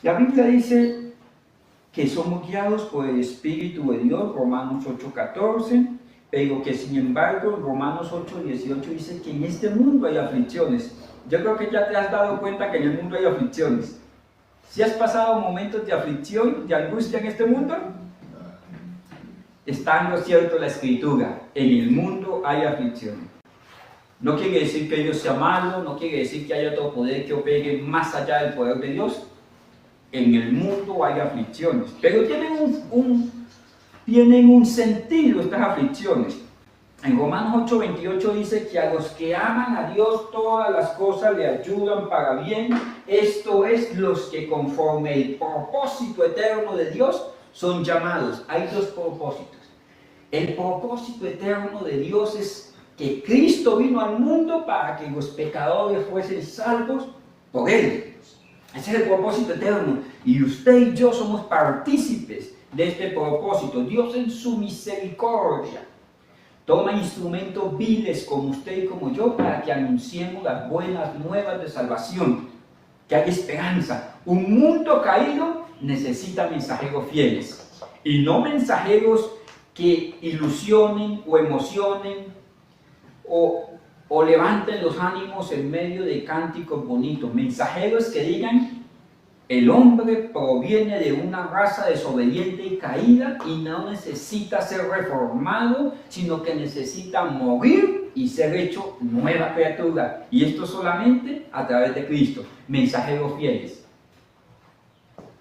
La Biblia dice que somos guiados por el Espíritu de Dios, Romanos 8:14, pero que sin embargo Romanos 8:18 dice que en este mundo hay aflicciones. Yo creo que ya te has dado cuenta que en el mundo hay aflicciones. Si has pasado momentos de aflicción, de angustia en este mundo, está en lo cierto la Escritura: en el mundo hay aflicción. No quiere decir que Dios sea malo, no quiere decir que haya otro poder que opere más allá del poder de Dios. En el mundo hay aflicciones, pero tienen un sentido estas aflicciones. En Romanos 8:28 dice que a los que aman a Dios todas las cosas le ayudan para bien, esto es, los que conforme el propósito eterno de Dios son llamados. Hay dos propósitos. El propósito eterno de Dios es que Cristo vino al mundo para que los pecadores fuesen salvos por Él. Ese es el propósito eterno. Y usted y yo somos partícipes de este propósito. Dios en su misericordia toma instrumentos viles como usted y como yo para que anunciemos las buenas nuevas de salvación. Que hay esperanza. Un mundo caído necesita mensajeros fieles. Y no mensajeros que ilusionen o emocionen o levanten los ánimos en medio de cánticos bonitos. Mensajeros que digan: el hombre proviene de una raza desobediente y caída y no necesita ser reformado, sino que necesita morir y ser hecho nueva criatura. Y esto solamente a través de Cristo. Mensajeros fieles.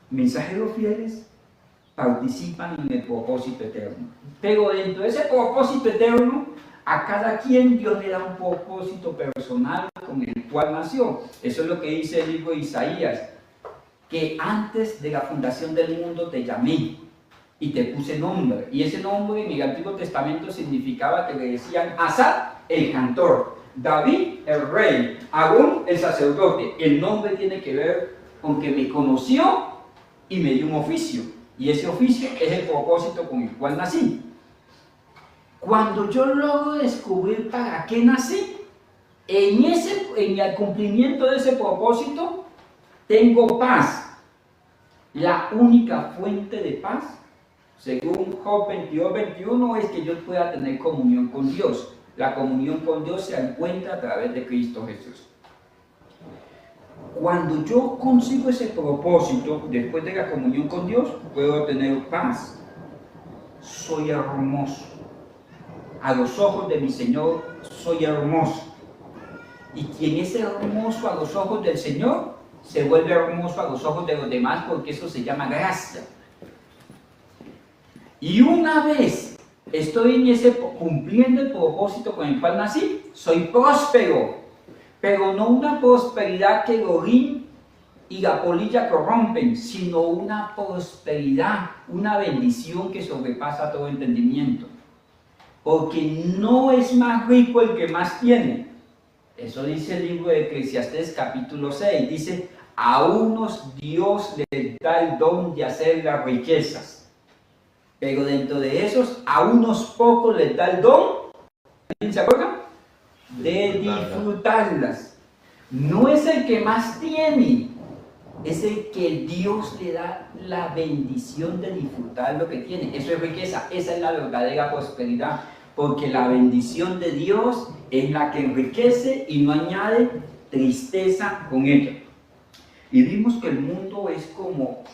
Mensajeros fieles participan en el propósito eterno. Pero dentro de ese propósito eterno, a cada quien Dios le da un propósito personal con el cual nació. Eso es lo que dice el libro de Isaías: que antes de la fundación del mundo te llamé y te puse nombre. Y ese nombre en el Antiguo Testamento significaba que le decían Asaf el cantor, David el rey, Aarón el sacerdote. El nombre tiene que ver con que me conoció y me dio un oficio. Y ese oficio es el propósito con el cual nací. Cuando yo logro descubrir para qué nací, en el cumplimiento de ese propósito, tengo paz. La única fuente de paz, según Job 22:21, es que yo pueda tener comunión con Dios. La comunión con Dios se encuentra a través de Cristo Jesús. Cuando yo consigo ese propósito, después de la comunión con Dios, puedo tener paz. Soy hermoso. A los ojos de mi Señor soy hermoso. Y quien es hermoso a los ojos del Señor, se vuelve hermoso a los ojos de los demás, porque eso se llama gracia. Y una vez estoy en ese cumpliendo el propósito con el cual nací, soy próspero, pero no una prosperidad que el orín y la polilla corrompen, sino una prosperidad, una bendición que sobrepasa todo entendimiento. Porque no es más rico el que más tiene. Eso dice el libro de Eclesiastés capítulo 6, dice: a unos Dios les da el don de hacer las riquezas, pero dentro de esos a unos pocos les da el don, ¿alguien se acuerda? De disfrutarlas. No es el que más tiene, es el que Dios le da la bendición de disfrutar lo que tiene. Eso es riqueza, esa es la verdadera prosperidad, porque la bendición de Dios es la que enriquece y no añade tristeza con ella. Y vimos que el mundo es como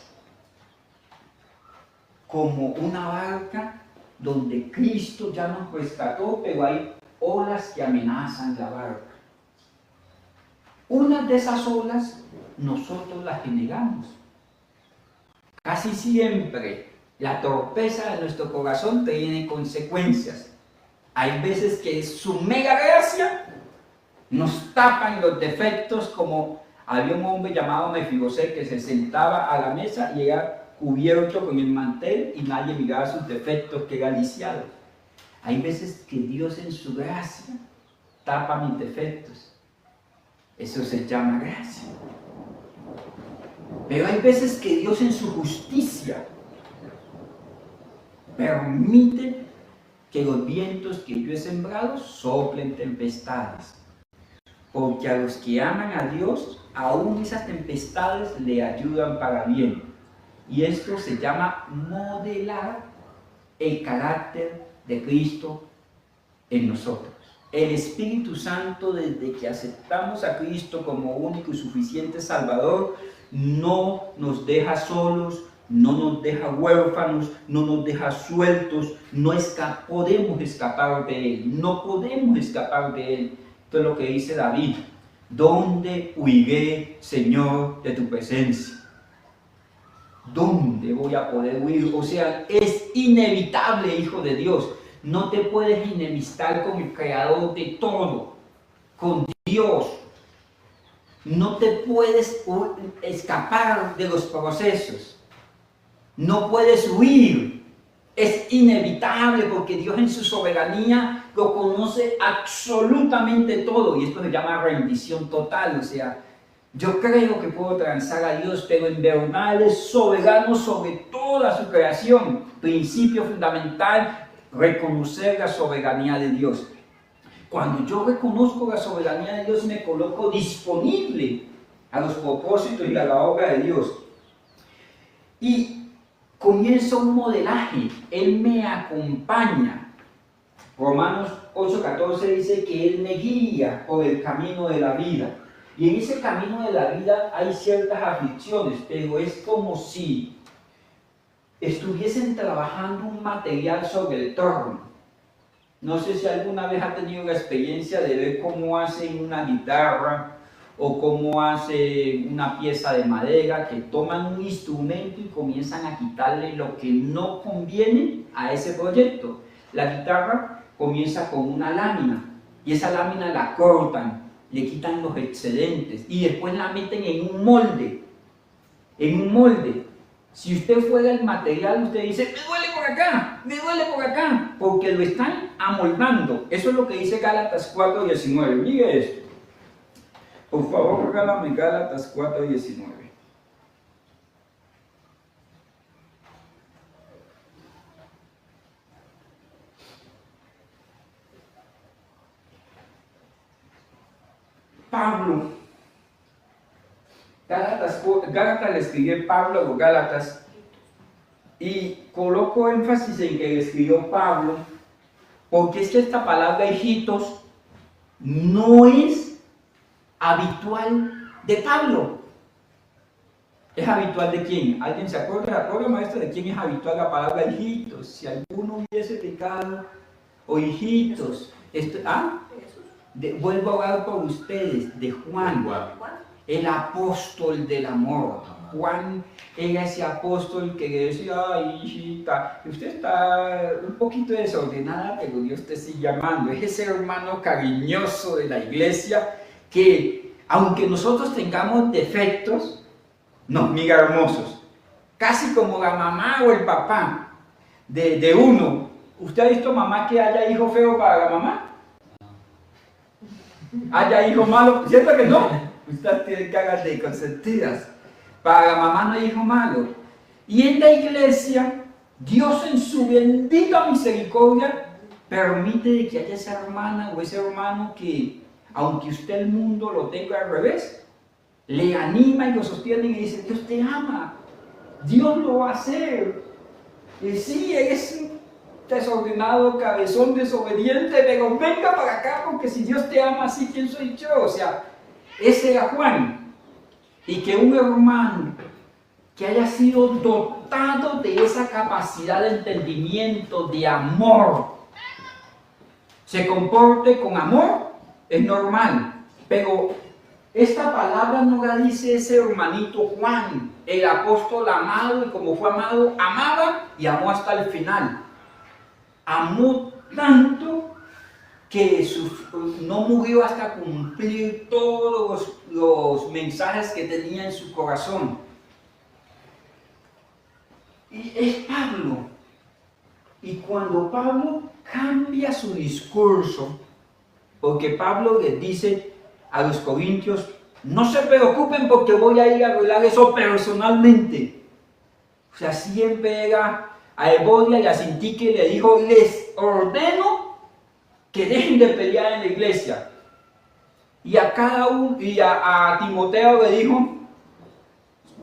una barca donde Cristo ya nos rescató, pero hay olas que amenazan la barca. Una de esas olas nosotros las generamos. Casi siempre la torpeza de nuestro corazón tiene consecuencias. Hay veces que su mega gracia nos tapan los defectos, como había un hombre llamado Mefiboset que se sentaba a la mesa y era cubierto con el mantel y nadie miraba sus defectos, que era lisiado. Hay veces que Dios en su gracia tapa mis defectos. Eso se llama gracia. Pero hay veces que Dios en su justicia permite que los vientos que yo he sembrado soplen tempestades. Porque a los que aman a Dios, aún esas tempestades le ayudan para bien. Y esto se llama modelar el carácter de Cristo en nosotros. El Espíritu Santo, desde que aceptamos a Cristo como único y suficiente Salvador, no nos deja solos, no nos deja huérfanos, no nos deja sueltos, podemos escapar de Él, no podemos escapar de Él. Esto es lo que dice David: ¿dónde huiré, Señor, de tu presencia? ¿Dónde voy a poder huir? O sea, es inevitable, hijo de Dios. No te puedes enemistar con el creador de todo, con Dios. No te puedes escapar de los procesos. No puedes huir. Es inevitable porque Dios en su soberanía lo conoce absolutamente todo. Y esto se llama rendición total. O sea, yo creo que puedo transar a Dios, pero en verdad Él es soberano sobre toda su creación. Principio fundamental: reconocer la soberanía de Dios. Cuando yo reconozco la soberanía de Dios, me coloco disponible a los propósitos y a la obra de Dios. Y comienza un modelaje. Él me acompaña. Romanos 8:14 dice que Él me guía por el camino de la vida. Y en ese camino de la vida hay ciertas aflicciones, pero es como si estuviesen trabajando un material sobre el torno. No sé si alguna vez ha tenido la experiencia de ver cómo hacen una guitarra o cómo hacen una pieza de madera, que toman un instrumento y comienzan a quitarle lo que no conviene a ese proyecto. La guitarra comienza con una lámina y esa lámina la cortan, le quitan los excedentes y después la meten en un molde. Si usted fuera el material, usted dice: me duele por acá, porque lo están amoldando. Eso es lo que dice Gálatas 4:19. Mire esto. Por favor, regálame Gálatas 4:19. Pablo. Gálatas le escribió Pablo a los Gálatas, y coloco énfasis en que le escribió Pablo, porque es que esta palabra hijitos no es habitual de Pablo. ¿Es habitual de quién? ¿Alguien se acuerda, maestro, de quién es habitual la palabra hijitos? Si alguno hubiese pecado, o hijitos. Vuelvo a hablar por ustedes, de Juan. El apóstol del amor. Juan era ese apóstol que le decía: ay, hijita, usted está un poquito desordenada, pero Dios te sigue amando. Es ese hermano cariñoso de la iglesia que, aunque nosotros tengamos defectos, nos mira hermosos. Casi como la mamá o el papá de uno. ¿Usted ha visto, mamá, que haya hijo feo para la mamá? ¿Haya hijo malo? ¿Cierto que no? Usted tiene caras de consentidas. Para la mamá no hay hijo malo. Y en la iglesia, Dios en su bendita misericordia permite que haya esa hermana o ese hermano que, aunque usted el mundo lo tenga al revés, le anima y lo sostiene y dice: Dios te ama, Dios lo va a hacer. Y sí, eres un desordenado, cabezón, desobediente, pero venga para acá, porque si Dios te ama así, ¿quién soy yo? O sea, ese era Juan. Y que un hermano que haya sido dotado de esa capacidad de entendimiento, de amor, se comporte con amor, es normal. Pero esta palabra no la dice ese hermanito Juan, el apóstol amado, y como fue amado, amaba y amó hasta el final. Amó tanto que no murió hasta cumplir todos los mensajes que tenía en su corazón. Y es Pablo. Y cuando Pablo cambia su discurso, porque Pablo les dice a los corintios: no se preocupen porque voy a ir a arreglar eso personalmente. O sea, siempre era a Evodia y a Sintique, le dijo: les ordeno que dejen de pelear en la iglesia. Y a cada uno, y a Timoteo le dijo,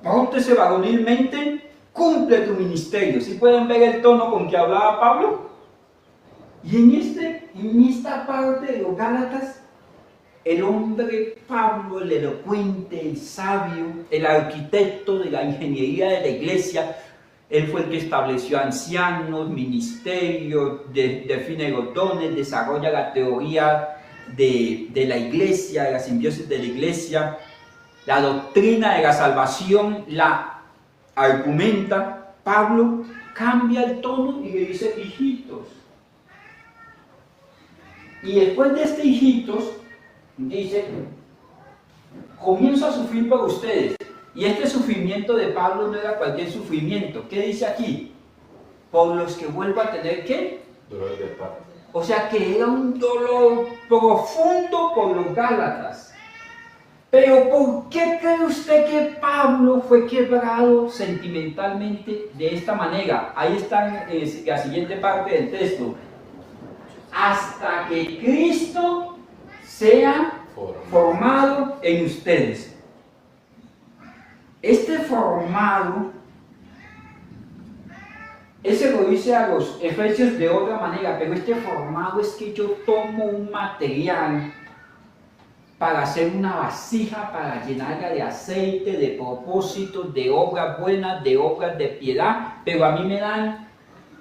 pórtese varonilmente, cumple tu ministerio. ¿Sí pueden ver el tono con que hablaba Pablo? Y en esta parte de los Gálatas, el hombre Pablo, el elocuente, el sabio, el arquitecto de la ingeniería de la iglesia, él fue el que estableció ancianos, ministerios, define los dones, desarrolla la teoría de la iglesia, de la simbiosis de la iglesia, la doctrina de la salvación la argumenta. Pablo cambia el tono y le dice hijitos. Y después de este hijitos, dice, comienzo a sufrir por ustedes. Y este sufrimiento de Pablo no era cualquier sufrimiento. ¿Qué dice aquí? Por los que vuelvo a tener, ¿qué? Dolor de parto. O sea que era un dolor profundo por los Gálatas. Pero ¿por qué cree usted que Pablo fue quebrado sentimentalmente de esta manera? Ahí está la siguiente parte del texto. Hasta que Cristo sea formado en ustedes. Este formado, ese lo dice a los Efesios de otra manera, pero este formado es que yo tomo un material para hacer una vasija, para llenarla de aceite, de propósitos, de obras buenas, de obras de piedad, pero a mí me dan,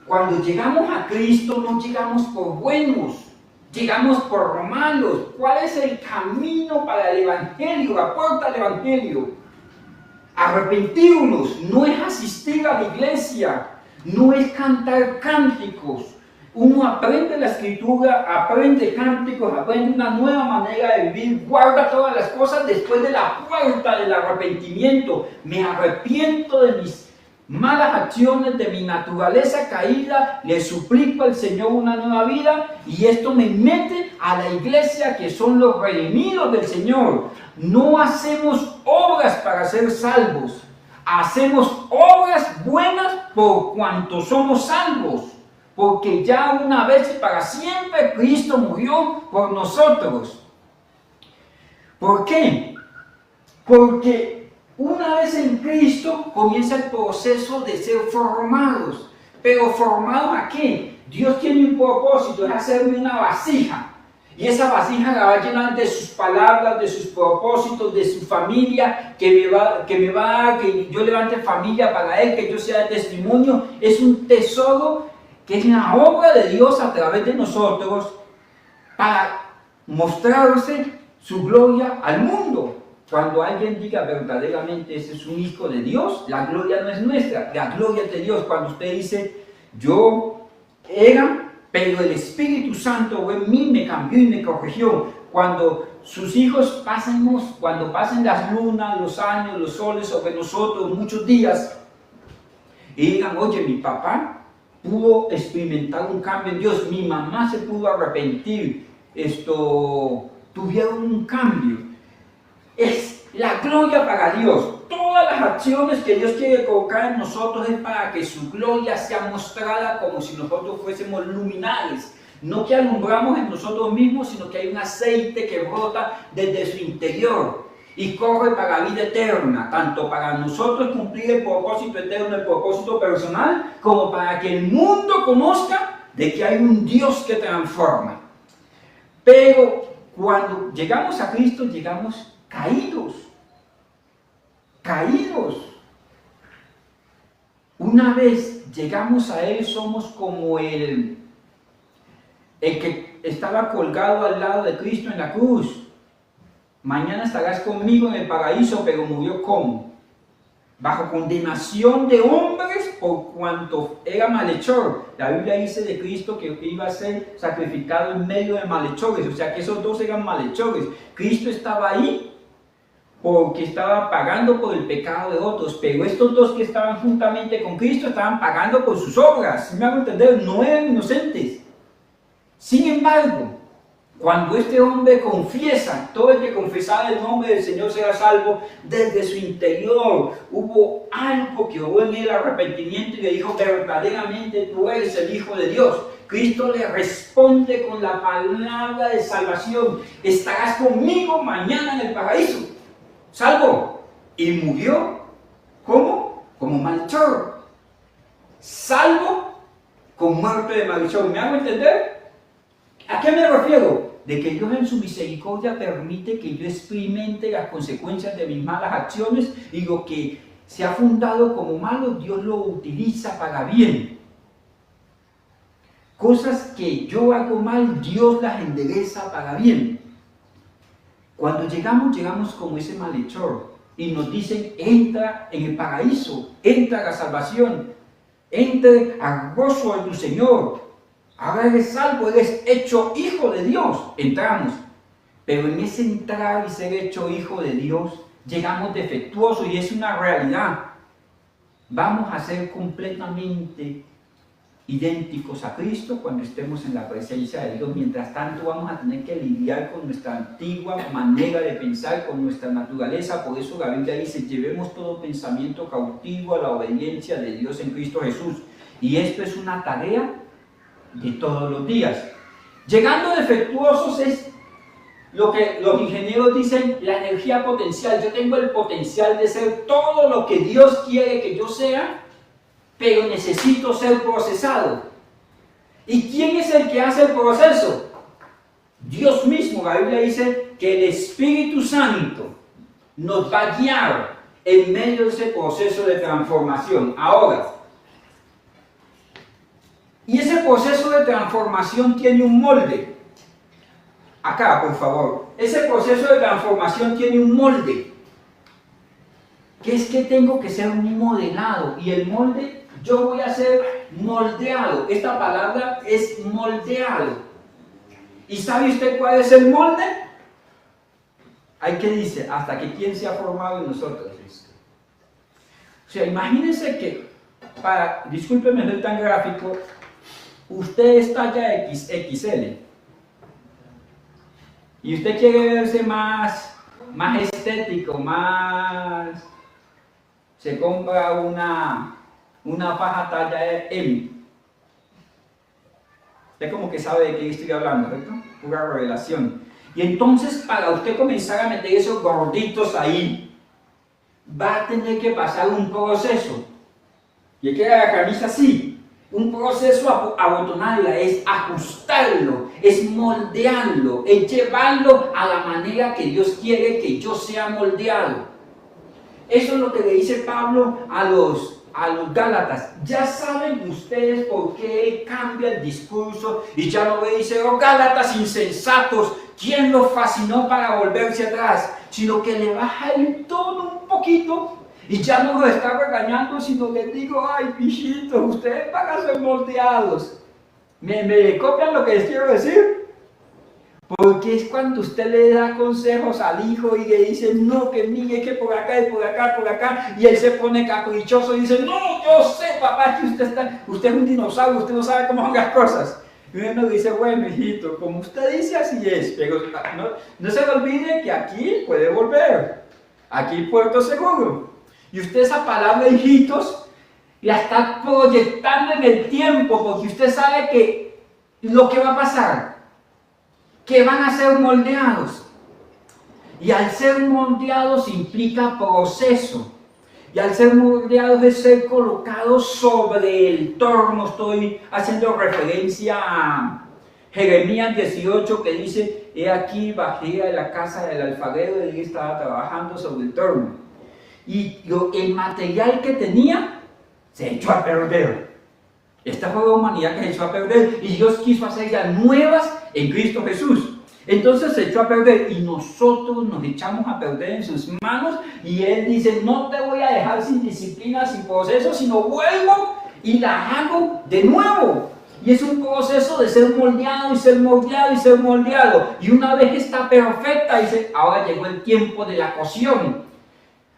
cuando llegamos a Cristo no llegamos por buenos, llegamos por malos. ¿Cuál es el camino para el Evangelio, la puerta del Evangelio? Arrepentirnos, no es asistir a la iglesia, no es cantar cánticos. Uno aprende la escritura, aprende cánticos, aprende una nueva manera de vivir, guarda todas las cosas después de la puerta del arrepentimiento. Me arrepiento de mis malas acciones, de mi naturaleza caída, le suplico al Señor una nueva vida y esto me mete a la iglesia que son los redimidos del Señor. No hacemos obras para ser salvos, hacemos obras buenas por cuanto somos salvos, porque ya una vez y para siempre Cristo murió por nosotros. ¿Por qué? Porque una vez en Cristo comienza el proceso de ser formados. ¿Pero formados a qué? Dios tiene un propósito, es hacerme una vasija. Y esa vasija la va a llenar de sus palabras, de sus propósitos, de su familia, que me va a dar, que yo levante familia para Él, que yo sea de testimonio. Es un tesoro que es la obra de Dios a través de nosotros para mostrarse su gloria al mundo. Cuando alguien diga verdaderamente ese es un hijo de Dios, la gloria no es nuestra, la gloria es de Dios. Cuando usted dice, yo era, pero el Espíritu Santo en mí me cambió y me corrigió. Cuando sus hijos cuando pasen las lunas, los años, los soles sobre nosotros, muchos días, y digan, oye, mi papá pudo experimentar un cambio en Dios, mi mamá se pudo arrepentir, tuvieron un cambio. Es la gloria para Dios. Todas las acciones que Dios quiere colocar en nosotros es para que su gloria sea mostrada como si nosotros fuésemos luminares. No que alumbramos en nosotros mismos, sino que hay un aceite que brota desde su interior y corre para la vida eterna, tanto para nosotros cumplir el propósito eterno, el propósito personal, como para que el mundo conozca de que hay un Dios que transforma. Pero cuando llegamos a Cristo, llegamos caídos. Una vez llegamos a Él, somos como el que estaba colgado al lado de Cristo en la cruz. Mañana estarás conmigo en el paraíso, pero murió ¿cómo? Bajo condenación de hombres por cuanto era malhechor. La Biblia dice de Cristo que iba a ser sacrificado en medio de malhechores, o sea que esos dos eran malhechores. Cristo estaba ahí porque estaba pagando por el pecado de otros, pero estos dos que estaban juntamente con Cristo estaban pagando por sus obras. ¿Me hago entender? No eran inocentes. Sin embargo, cuando este hombre confiesa, todo el que confesara el nombre del Señor será salvo, desde su interior hubo algo que hubo en él, arrepentimiento, y le dijo, verdaderamente tú eres el Hijo de Dios. Cristo le responde con la palabra de salvación. Estarás conmigo mañana en el paraíso. Salvo. Y murió. ¿Cómo? Como malhechor. Salvo con muerte de maldición. ¿Me hago entender? ¿A qué me refiero? De que Dios en su misericordia permite que yo experimente las consecuencias de mis malas acciones y lo que se ha fundado como malo, Dios lo utiliza para bien. Cosas que yo hago mal, Dios las endereza para bien. Cuando llegamos como ese malhechor y nos dicen, entra en el paraíso, entra a la salvación, entra al gozo de tu Señor. Ahora eres salvo, eres hecho hijo de Dios. Entramos. Pero en ese entrar y ser hecho hijo de Dios, llegamos defectuosos y es una realidad. Vamos a ser completamente idénticos a Cristo cuando estemos en la presencia de Dios. Mientras tanto vamos a tener que lidiar con nuestra antigua manera de pensar, con nuestra naturaleza. Por eso la Biblia dice, llevemos todo pensamiento cautivo a la obediencia de Dios en Cristo Jesús. Y esto es una tarea de todos los días. Llegando defectuosos es lo que los ingenieros dicen, la energía potencial. Yo tengo el potencial de ser todo lo que Dios quiere que yo sea, pero necesito ser procesado. ¿Y quién es el que hace el proceso? Dios mismo. La Biblia dice que el Espíritu Santo nos va a guiar en medio de ese proceso de transformación. Ahora, y ese proceso de transformación tiene un molde. Acá, por favor. Ese proceso de transformación tiene un molde. Que es que tengo que ser un modelado. Y el molde, yo voy a ser moldeado. Esta palabra es moldeado. ¿Y sabe usted cuál es el molde? Hay que dice, hasta que quién se ha formado en nosotros. O sea, imagínense que, discúlpeme ser tan gráfico, usted es talla XL y usted quiere verse más estético, se compra una faja talla M. Usted como que sabe de qué estoy hablando, ¿cierto? Pura revelación. Y entonces para usted comenzar a meter esos gorditos ahí, va a tener que pasar un proceso. Y queda la camisa así. Un proceso abotonarla, es ajustarlo, es moldearlo, es llevarlo a la manera que Dios quiere que yo sea moldeado. Eso es lo que le dice Pablo a los Gálatas. Ya saben ustedes por qué él cambia el discurso y ya no le dice, oh Gálatas insensatos, ¿quién los fascinó para volverse atrás? Sino que le baja el tono un poquito. Y ya no los está regañando, sino les digo, ay, hijitos, ustedes van a ser moldeados. ¿Me copian lo que les quiero decir? Porque es cuando usted le da consejos al hijo y le dice, no, que mire, que por acá, y por acá, por acá, y él se pone caprichoso y dice, no, yo sé, papá, que usted es un dinosaurio, usted no sabe cómo son las cosas. Y uno dice, bueno, hijito, como usted dice, así es, pero no se le olvide que aquí puede volver, aquí puerto seguro. Y usted esa palabra, hijitos, la está proyectando en el tiempo, porque usted sabe que lo que va a pasar, que van a ser moldeados. Y al ser moldeados implica proceso. Y al ser moldeados es ser colocados sobre el torno. Estoy haciendo referencia a Jeremías 18 que dice, he aquí bajé a la casa del alfarero y él estaba trabajando sobre el torno. Y el material que tenía se echó a perder. Esta fue la humanidad que se echó a perder y Dios quiso hacerlas nuevas en Cristo Jesús. Entonces se echó a perder y nosotros nos echamos a perder en sus manos y Él dice, no te voy a dejar sin disciplina, sin proceso, sino vuelvo y la hago de nuevo. Y es un proceso de ser moldeado y ser moldeado y ser moldeado. Y una vez está perfecta, dice, ahora llegó el tiempo de la cocción.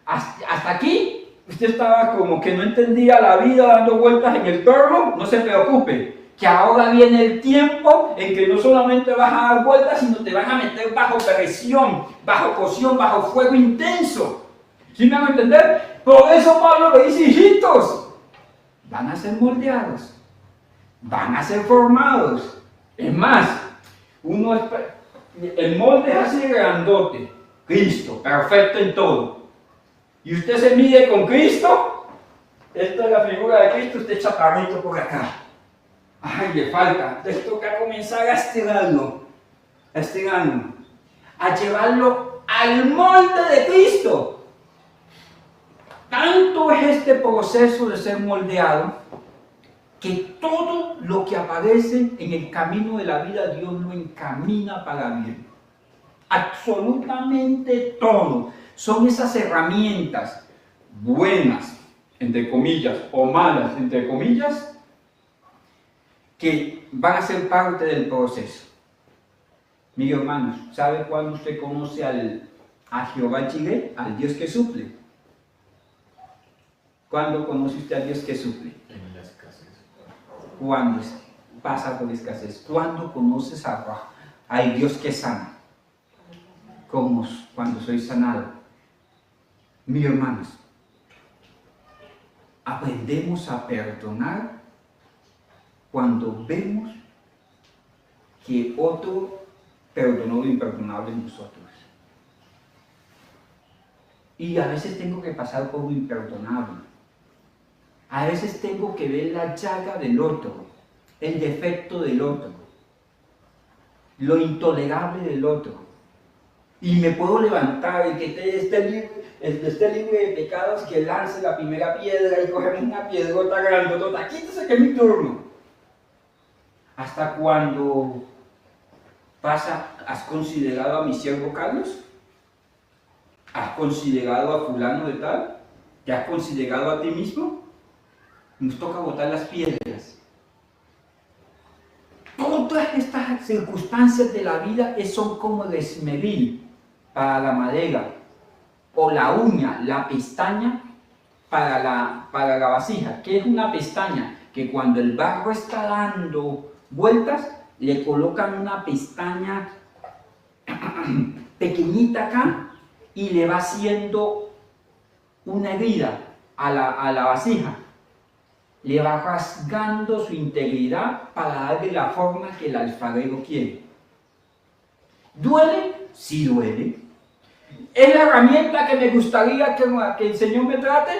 Hasta aquí, usted estaba como que no entendía la vida dando vueltas en el torno, no se preocupe, que ahora viene el tiempo en que no solamente vas a dar vueltas, sino te van a meter bajo presión, bajo cocción, bajo fuego intenso. ¿Sí me van a entender? Por eso Pablo le dice, hijitos, van a ser moldeados. van a ser formados. Es más, el molde es así grandote, Cristo, perfecto en todo. Y usted se mide con Cristo, esta es la figura de Cristo, usted chaparrito por acá. Ay, le falta, entonces toca comenzar a estirarlo, a llevarlo al molde de Cristo. Tanto es este proceso de ser moldeado, que todo lo que aparece en el camino de la vida, Dios lo encamina para bien. Absolutamente todo. Son esas herramientas buenas, entre comillas, o malas, entre comillas, que van a ser parte del proceso. Mis hermanos, ¿sabe cuándo usted conoce a Jehová Jireh, al Dios que suple? ¿Cuándo conoce usted al Dios que suple? En la escasez. Cuando pasa por escasez. ¿Cuándo conoces al Dios que sana? Como cuando soy sanado. Mis hermanos, aprendemos a perdonar cuando vemos que otro perdonó lo imperdonable en nosotros. Y a veces tengo que pasar por lo imperdonable. A veces tengo que ver la llaga del otro, el defecto del otro, lo intolerable del otro. Y me puedo levantar, el que esté libre de pecados, que lance la primera piedra y cogerme una piedrota grandotota. Quítese que es mi turno. ¿Hasta cuando has considerado a mi siervo Carlos? ¿Has considerado a fulano de tal? ¿Te has considerado a ti mismo? Nos toca botar las piedras. Todas estas circunstancias de la vida son como el esmeril para la madera, o la uña, la pestaña para la vasija. ¿Qué es una pestaña? Que cuando el barro está dando vueltas, le colocan una pestaña pequeñita acá y le va haciendo una herida a la vasija. Le va rasgando su integridad para darle la forma que el alfarero quiere. ¿Duele? Sí duele. ¿Es la herramienta que me gustaría que el Señor me trate?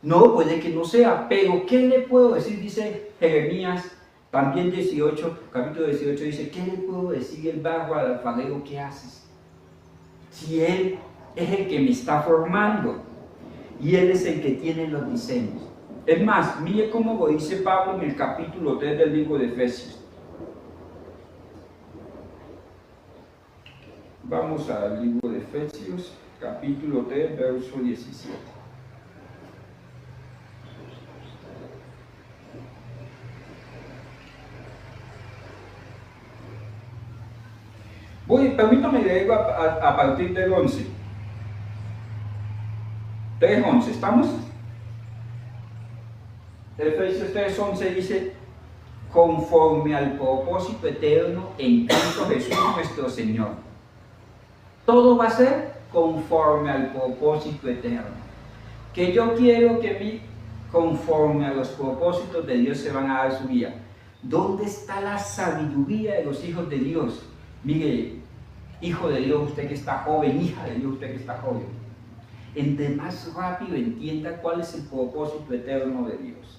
No, puede que no sea, pero ¿qué le puedo decir? Dice Jeremías, también 18, capítulo 18, dice, ¿qué le puedo decir el barro al alfarero? ¿Qué haces? Si Él es el que me está formando y Él es el que tiene los diseños. Es más, mire cómo lo dice Pablo en el capítulo 3 del libro de Efesios. Vamos al libro de Efesios, capítulo 3, verso 17. Permítame leer a partir del 11. 3:11, ¿estamos? Efesios 3:11 dice, conforme al propósito eterno en Cristo Jesús nuestro Señor. Todo va a ser conforme al propósito eterno. Que yo quiero que conforme a los propósitos de Dios se van a dar su vida. ¿Dónde está la sabiduría de los hijos de Dios? Mire, hijo de Dios, usted que está joven, hija de Dios, usted que está joven. Entre más rápido entienda cuál es el propósito eterno de Dios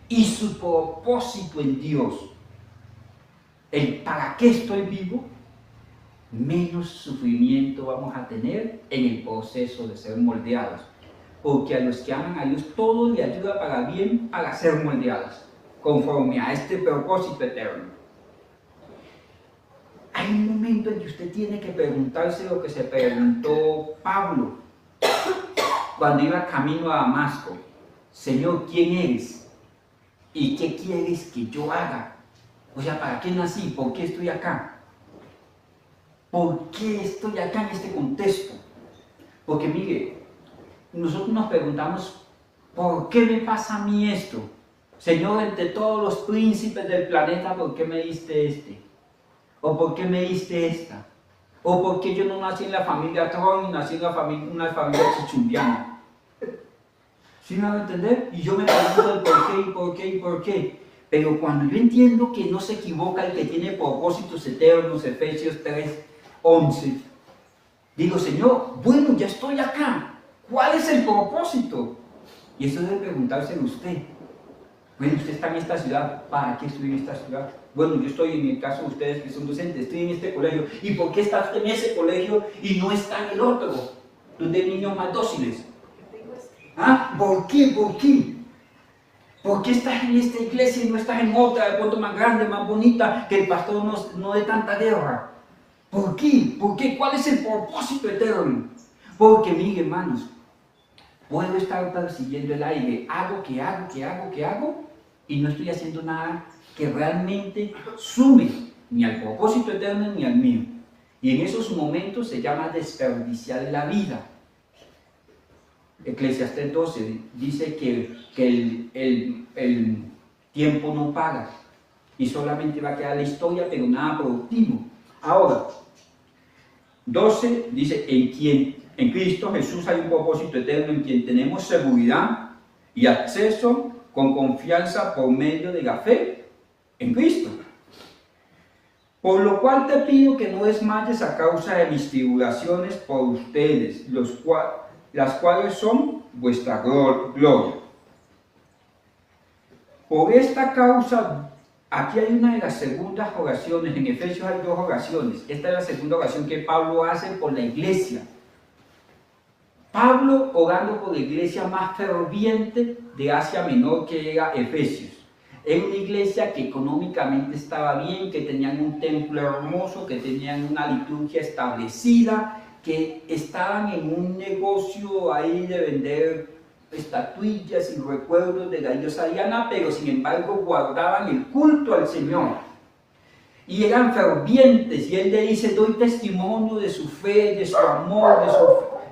y su propósito en Dios, el para qué estoy vivo, menos sufrimiento vamos a tener en el proceso de ser moldeados. Porque a los que aman a Dios todo le ayuda para bien, para ser moldeados, conforme a este propósito eterno. Hay un momento en que usted tiene que preguntarse lo que se preguntó Pablo cuando iba camino a Damasco. Señor, ¿quién eres? ¿Y qué quieres que yo haga? O sea, ¿para qué nací? ¿Por qué estoy acá? ¿Por qué estoy acá en este contexto? Porque mire, nosotros nos preguntamos, ¿por qué me pasa a mí esto? Señor, entre todos los príncipes del planeta, ¿por qué me diste este? ¿O por qué me diste esta? ¿O por qué yo no nací en la familia Tron y nací en una familia chichumbiana? ¿Sí me van a entender? Y yo me pregunto el por qué y por qué y por qué. Pero cuando yo entiendo que no se equivoca el que tiene propósitos eternos, Efesios 3:11, digo, Señor, bueno, ya estoy acá. ¿Cuál es el propósito? Y eso debe preguntárselo usted. Bueno, usted está en esta ciudad, ¿para qué estoy en esta ciudad? Bueno, yo estoy, en el caso de ustedes que son docentes, estoy en este colegio. ¿Y por qué está usted en ese colegio y no está en el otro, donde hay niños más dóciles? ¿Ah? ¿Por qué? ¿Por qué? ¿Por qué estás en esta iglesia y no estás en otra, de pronto más grande, más bonita, que el pastor no dé tanta guerra? ¿Por qué? ¿Por qué? ¿Cuál es el propósito eterno? Porque, miren, hermanos, puedo estar persiguiendo el aire, hago, y no estoy haciendo nada que realmente sume ni al propósito eterno ni al mío. Y en esos momentos se llama desperdiciar la vida. Eclesiastés 12 dice que el tiempo no paga y solamente va a quedar la historia, pero nada productivo. Ahora, 12 dice, en Cristo Jesús hay un propósito eterno en quien tenemos seguridad y acceso con confianza por medio de la fe en Cristo. Por lo cual te pido que no desmayes a causa de mis tribulaciones por ustedes, las cuales son vuestra gloria. Por esta causa, aquí hay una de las segundas oraciones, en Efesios hay dos oraciones. Esta es la segunda oración que Pablo hace por la iglesia. Pablo orando por la iglesia más ferviente de Asia Menor, que era Efesios. Era una iglesia que económicamente estaba bien, que tenían un templo hermoso, que tenían una liturgia establecida, que estaban en un negocio ahí de vender estatuillas y recuerdos de la diosa Diana, pero sin embargo guardaban el culto al Señor. Y eran fervientes, y él le dice, doy testimonio de su fe, de su amor,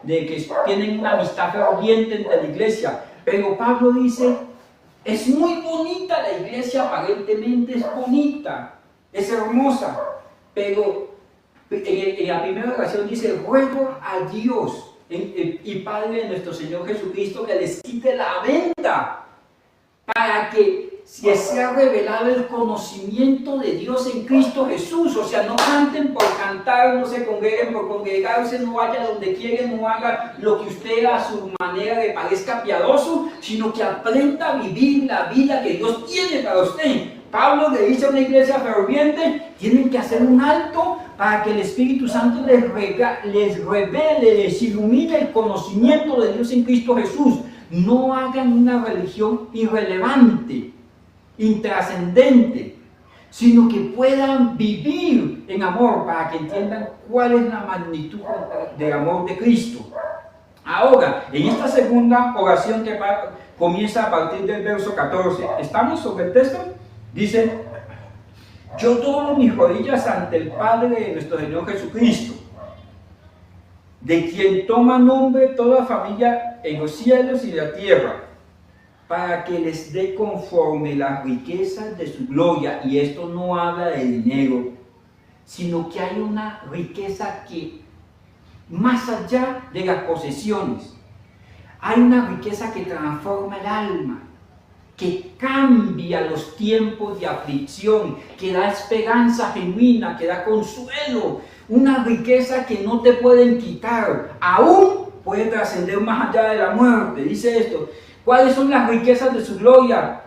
de que tienen una amistad ferviente entre la iglesia. Pero Pablo dice, es muy bonita la iglesia, aparentemente es bonita, es hermosa, pero en la primera oración dice, ruego a Dios y Padre de nuestro Señor Jesucristo que les quite la venda para que se sea revelado el conocimiento de Dios en Cristo Jesús. O sea, no canten por cantar, no se congreguen por congregarse, no vaya donde quieren, no haga lo que usted a su manera le parezca piadoso, sino que aprenda a vivir la vida que Dios tiene para usted. Pablo le dice a una iglesia ferviente, tienen que hacer un alto para que el Espíritu Santo les revele, les ilumine el conocimiento de Dios en Cristo Jesús. No hagan una religión irrelevante, intrascendente, sino que puedan vivir en amor para que entiendan cuál es la magnitud del amor de Cristo. Ahora, en esta segunda oración que comienza a partir del verso 14, ¿estamos sobre el texto? Dice, yo doblo mis rodillas ante el Padre de nuestro Señor Jesucristo, de quien toma nombre toda familia en los cielos y la tierra, para que les dé conforme las riquezas de su gloria. Y esto no habla de dinero, sino que hay una riqueza que, más allá de las posesiones, hay una riqueza que transforma el alma, que cambia los tiempos de aflicción, que da esperanza genuina, que da consuelo, una riqueza que no te pueden quitar, aún puede trascender más allá de la muerte. Dice esto, ¿cuáles son las riquezas de su gloria?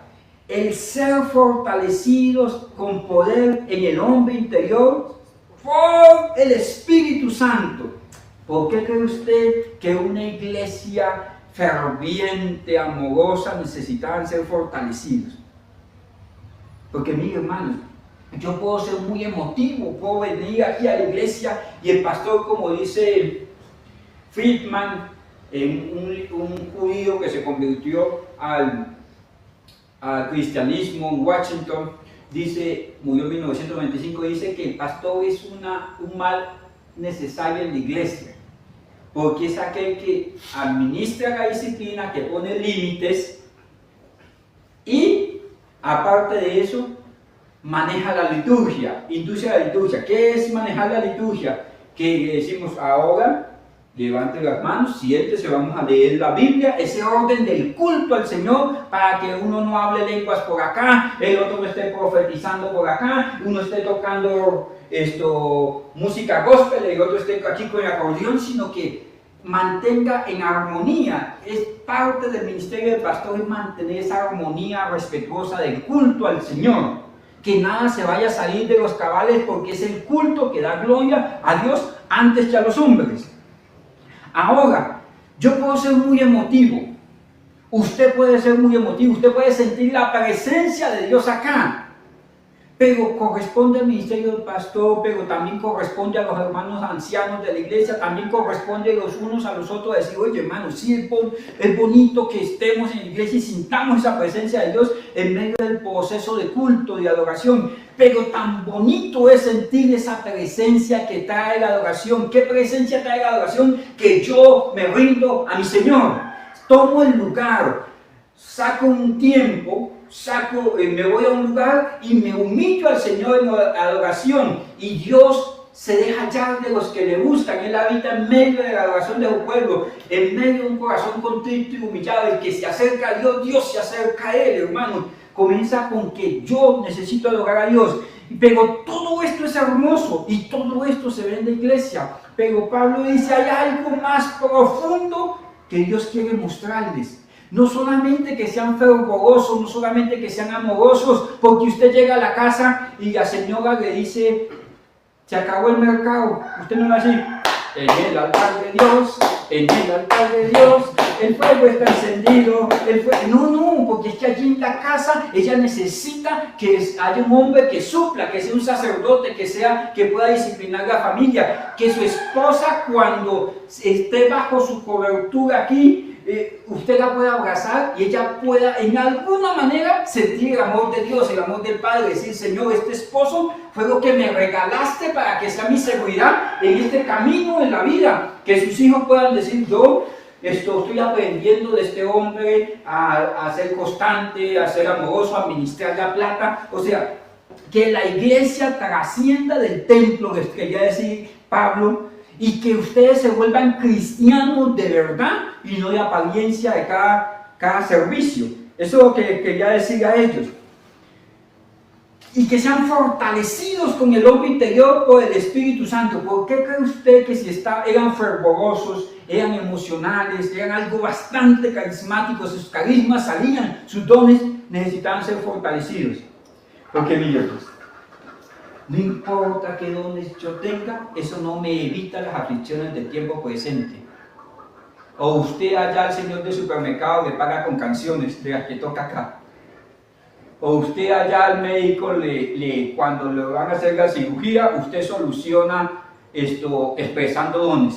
El ser fortalecidos con poder en el hombre interior por el Espíritu Santo. ¿Por qué cree usted que una iglesia ferviente, amorosa, necesitaban ser fortalecidos? Porque mire, hermanos, yo puedo ser muy emotivo, puedo venir aquí a la iglesia y el pastor, como dice Friedman, un judío que se convirtió al cristianismo en Washington, dice, murió en 1995, dice que el pastor es un mal necesario en la iglesia, porque es aquel que administra la disciplina, que pone límites y, aparte de eso, maneja la liturgia, induce la liturgia. ¿Qué es manejar la liturgia? Que decimos ahora, Levante las manos, siéntese, vamos a leer la Biblia, ese orden del culto al Señor, para que uno no hable lenguas por acá, el otro no esté profetizando por acá, uno esté tocando música gospel, el otro esté aquí con el acordeón, sino que mantenga en armonía. Es parte del ministerio del pastor, es mantener esa armonía respetuosa del culto al Señor. Que nada se vaya a salir de los cabales, porque es el culto que da gloria a Dios antes que a los hombres. Ahora, yo puedo ser muy emotivo, usted puede ser muy emotivo, usted puede sentir la presencia de Dios acá, pero corresponde al ministerio del pastor, pero también corresponde a los hermanos ancianos de la iglesia, también corresponde los unos a los otros a decir, oye hermano, sí es bonito que estemos en la iglesia y sintamos esa presencia de Dios en medio del proceso de culto, de adoración, pero tan bonito es sentir esa presencia que trae la adoración. ¿Qué presencia trae la adoración? Que yo me rindo a mi Señor, tomo el lugar, saco un tiempo, me voy a un lugar y me humillo al Señor en adoración, y Dios se deja hallar de los que le buscan. Él habita en medio de la adoración de su pueblo, en medio de un corazón contrito y humillado. El que se acerca a Dios, Dios se acerca a él, hermano. Comienza con que yo necesito adorar a Dios, pero todo esto es hermoso y todo esto se ve en la iglesia, pero Pablo dice, hay algo más profundo que Dios quiere mostrarles. No solamente que sean fervorosos, no solamente que sean amorosos, porque usted llega a la casa y la señora le dice, se acabó el mercado. Usted no va a decir, en el altar de Dios, en el altar de Dios, el fuego está encendido, No, porque es que allí en la casa ella necesita que haya un hombre que supla, que sea un sacerdote, que pueda disciplinar la familia, que su esposa, cuando esté bajo su cobertura aquí, usted la pueda abrazar y ella pueda en alguna manera sentir el amor de Dios, el amor del Padre, decir, Señor, este esposo fue lo que me regalaste para que sea mi seguridad en este camino en la vida, que sus hijos puedan decir, yo estoy aprendiendo de este hombre a ser constante, a ser amoroso, a administrar la plata. O sea, que la iglesia trascienda del templo, les quería decir Pablo, y que ustedes se vuelvan cristianos de verdad y no de apariencia de cada servicio. Eso es lo que quería decir a ellos. Y que sean fortalecidos con el hombre interior por el Espíritu Santo. ¿Por qué cree usted que si eran fervorosos, eran emocionales, eran algo bastante carismáticos, sus carismas salían, sus dones necesitaban ser fortalecidos? Porque mire, no importa qué dones yo tenga, eso no me evita las aflicciones del tiempo presente. O usted allá al señor del supermercado le paga con canciones de las que toca acá. O usted allá al médico, cuando le van a hacer la cirugía, usted soluciona expresando dones.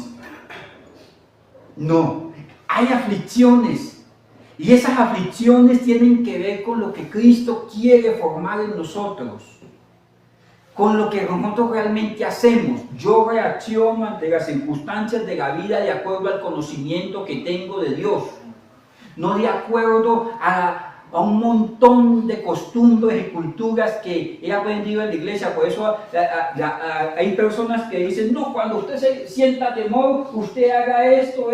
No, hay aflicciones. Y esas aflicciones tienen que ver con lo que Cristo quiere formar en nosotros, con lo que nosotros realmente hacemos. Yo reacciono ante las circunstancias de la vida de acuerdo al conocimiento que tengo de Dios, no de acuerdo a un montón de costumbres y culturas que he aprendido en la iglesia. Por eso hay personas que dicen, no, cuando usted se sienta temor, usted haga esto,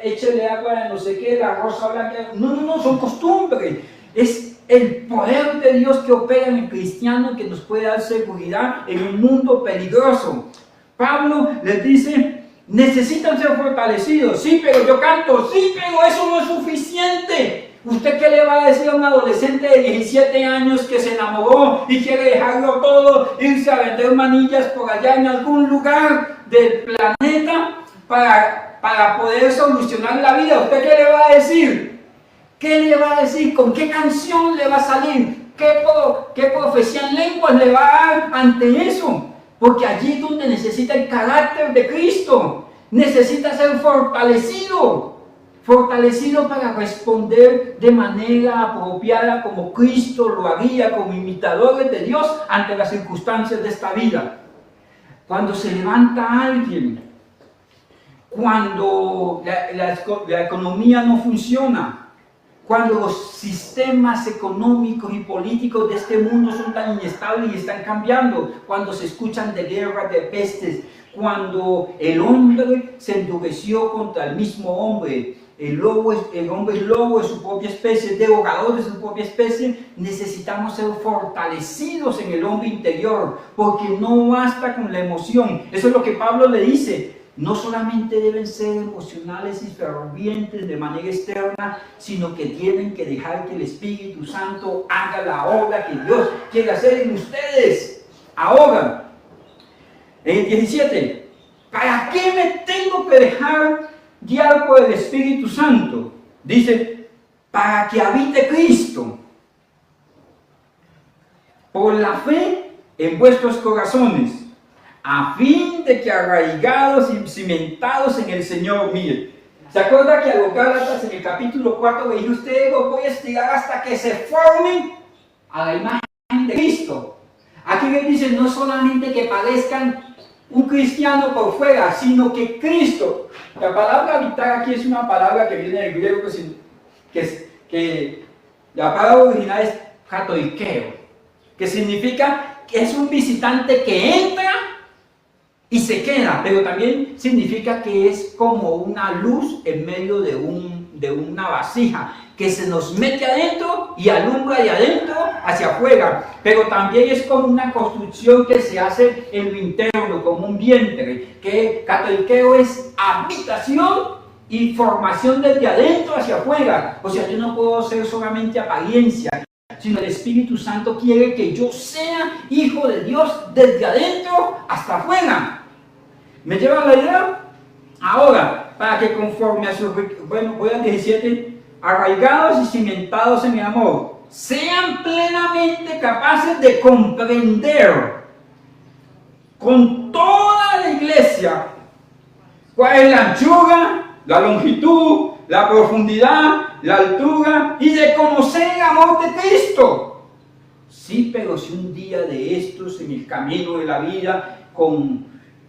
échele agua de no sé qué, la rosa blanca. No, son costumbres. Es el poder de Dios que opera en el cristiano, que nos puede dar seguridad en un mundo peligroso. Pablo les dice, necesitan ser fortalecidos. Sí, pero yo canto. Sí, pero eso no es suficiente. ¿Usted qué le va a decir a un adolescente de 17 años que se enamoró y quiere dejarlo todo, irse a vender manillas por allá en algún lugar del planeta para poder solucionar la vida? ¿Usted qué le va a decir? ¿Qué le va a decir? ¿Con qué canción le va a salir? ¿Qué profecía en lenguas le va a dar ante eso? Porque allí es donde necesita el carácter de Cristo. Necesita ser fortalecido para responder de manera apropiada como Cristo lo haría, como imitadores de Dios ante las circunstancias de esta vida. Cuando se levanta alguien, cuando la economía no funciona, cuando los sistemas económicos y políticos de este mundo son tan inestables y están cambiando, cuando se escuchan de guerras, de pestes, cuando el hombre se endureció contra el mismo hombre. El hombre es lobo de su propia especie, es devorador de su propia especie. Necesitamos ser fortalecidos en el hombre interior, porque no basta con la emoción. Eso es lo que Pablo le dice. No solamente deben ser emocionales y fervientes de manera externa, sino que tienen que dejar que el Espíritu Santo haga la obra que Dios quiere hacer en ustedes. Ahora, en el 17, ¿para qué me tengo que dejar guiar por el Espíritu Santo? Dice, para que habite Cristo por la fe en vuestros corazones, a fin de que arraigados y cimentados en el Señor. Mire, ¿se acuerda que a los Gálatas en el capítulo 4 le dije, ustedes los voy a estirar hasta que se formen a la imagen de Cristo? Aquí les dice, no solamente que parezcan un cristiano por fuera, sino que Cristo. La palabra habitar aquí es una palabra que viene del griego, que la palabra original es katoikeo, que significa que es un visitante que entra y se queda, pero también significa que es como una luz en medio de una vasija, que se nos mete adentro y alumbra de adentro hacia afuera, pero también es como una construcción que se hace en lo interno, como un vientre, que katoikeo es habitación y formación desde adentro hacia afuera. O sea, yo no puedo ser solamente apariencia, sino el Espíritu Santo quiere que yo sea hijo de Dios desde adentro hasta afuera. ¿Me llevan la idea? Ahora, para que conforme a su... Bueno, voy al 17. Arraigados y cimentados en el amor, sean plenamente capaces de comprender con toda la iglesia cuál es la anchura, la longitud, la profundidad, la altura, y de conocer el amor de Cristo. Sí, pero si un día de estos en el camino de la vida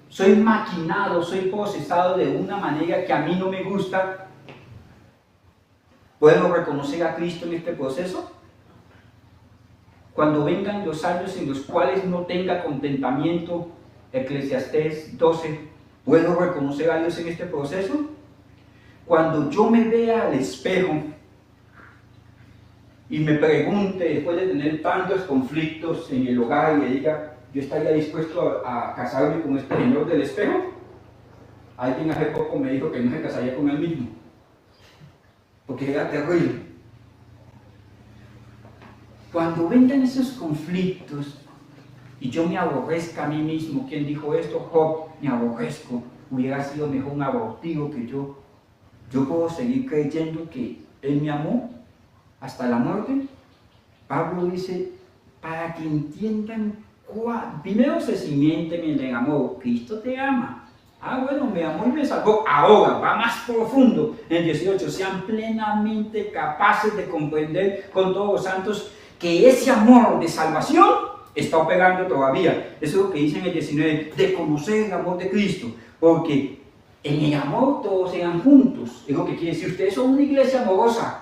soy maquinado, soy procesado de una manera que a mí no me gusta, ¿puedo reconocer a Cristo en este proceso? Cuando vengan los años en los cuales no tenga contentamiento, Eclesiastés 12, ¿puedo reconocer a Dios en este proceso? Cuando yo me vea al espejo y me pregunte, después de tener tantos conflictos en el hogar, y le diga, ¿yo estaría dispuesto a casarme con este señor del espejo? Alguien hace poco me dijo que no se casaría con él mismo, porque era terrible. Cuando vengan esos conflictos y yo me aborrezca a mí mismo, ¿quién dijo esto? Job, me aborrezco, hubiera sido mejor un abortivo que yo puedo seguir creyendo que Él me amó hasta la muerte. Pablo dice, para que entiendan primero se cimienten en el amor. Cristo te ama. Bueno, me amó y me salvó. Ahora, va más profundo. En el 18, sean plenamente capaces de comprender con todos los santos que ese amor de salvación está operando todavía. Eso es lo que dice en el 19, de conocer el amor de Cristo. Porque en el amor todos sean juntos. Es lo que quiere decir, ustedes son una iglesia amorosa.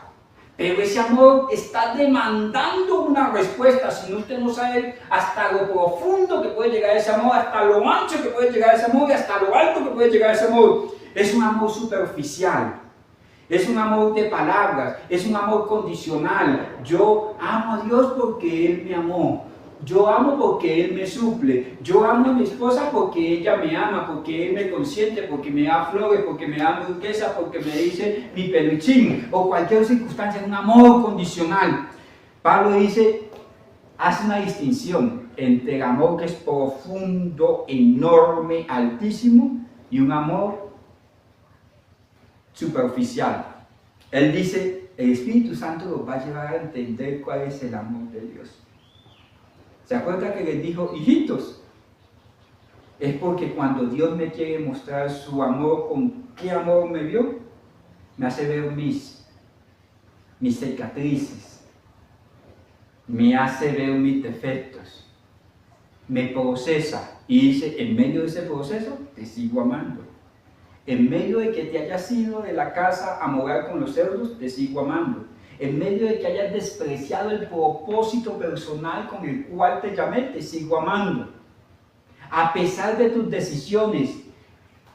Pero ese amor está demandando una respuesta. Si no, usted no sabe hasta lo profundo que puede llegar ese amor, hasta lo ancho que puede llegar ese amor y hasta lo alto que puede llegar ese amor. Es un amor superficial, es un amor de palabras, es un amor condicional. Yo amo a Dios porque Él me amó. Yo amo porque Él me suple. Yo amo a mi esposa porque ella me ama, porque Él me consiente, porque me da flores, porque me da riqueza, porque me dice mi peluchín, o cualquier circunstancia. Es un amor condicional. Pablo dice, hace una distinción entre el amor que es profundo, enorme, altísimo, y un amor superficial. Él dice, el Espíritu Santo los va a llevar a entender cuál es el amor de Dios. ¿Se acuerda que les dijo, hijitos? Es porque cuando Dios me quiere mostrar su amor, ¿con qué amor me vio? Me hace ver mis cicatrices, me hace ver mis defectos, me procesa y dice, en medio de ese proceso te sigo amando. En medio de que te hayas ido de la casa a morar con los cerdos, te sigo amando. En medio de que hayas despreciado el propósito personal con el cual te llamé, te sigo amando. A pesar de tus decisiones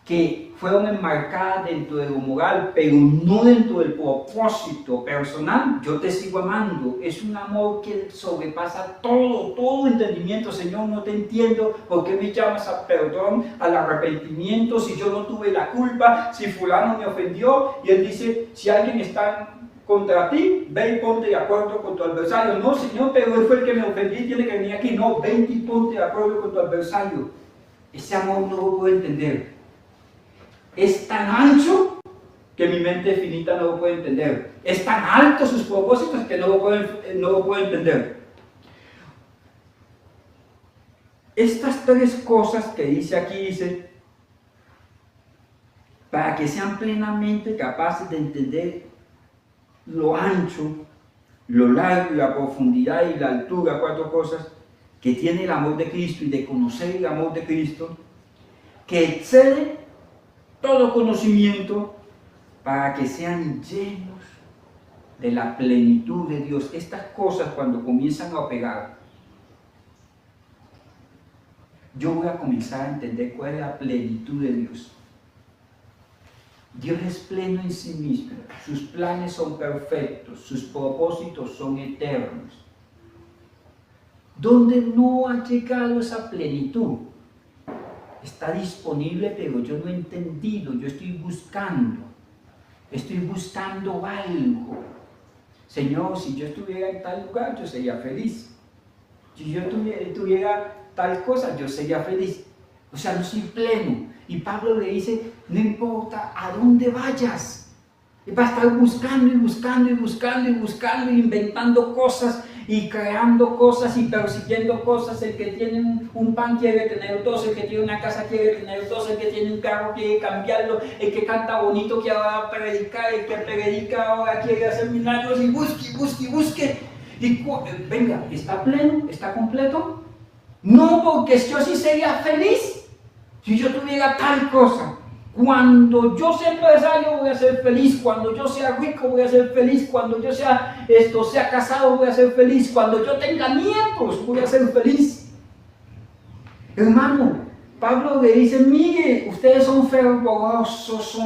que fueron enmarcadas dentro de lo moral, pero no dentro del propósito personal, yo te sigo amando. Es un amor que sobrepasa todo entendimiento. Señor, no te entiendo por qué me llamas a perdón, al arrepentimiento, si yo no tuve la culpa, si fulano me ofendió. Y él dice, si alguien está contra ti, ve y ponte de acuerdo con tu adversario. No, Señor, pero él fue el que me ofendió, tiene que venir aquí. No, ven y ponte de acuerdo con tu adversario. Ese amor no lo puedo entender. Es tan ancho que mi mente finita no lo puede entender. Es tan alto sus propósitos que no lo puedo entender. Estas tres cosas que dice aquí, dice, para que sean plenamente capaces de entender lo ancho, lo largo, la profundidad y la altura, cuatro cosas que tiene el amor de Cristo y de conocer el amor de Cristo, que excede todo conocimiento, para que sean llenos de la plenitud de Dios. Estas cosas, cuando comienzan a operar, yo voy a comenzar a entender cuál es la plenitud de Dios. Dios es pleno en sí mismo, sus planes son perfectos, sus propósitos son eternos. ¿Dónde no ha llegado esa plenitud? Está disponible, pero yo no he entendido, yo estoy buscando algo. Señor, si yo estuviera en tal lugar, yo sería feliz. Si yo tuviera tal cosa, yo sería feliz. O sea, no soy pleno. Y Pablo le dice, no importa a dónde vayas, va a estar buscando, inventando cosas y creando cosas y persiguiendo cosas. El que tiene un pan quiere tener dos, el que tiene una casa quiere tener dos, el que tiene un carro quiere cambiarlo, el que canta bonito quiere ahora predicar, el que predica ahora quiere hacer milagros y busque. Y venga, ¿está pleno? ¿Está completo? No, porque yo sí sería feliz si yo tuviera tal cosa. Cuando yo sea empresario voy a ser feliz, cuando yo sea rico voy a ser feliz, cuando yo sea casado voy a ser feliz, cuando yo tenga nietos voy a ser feliz. Hermano, Pablo le dice, mire, ustedes son fervorosos,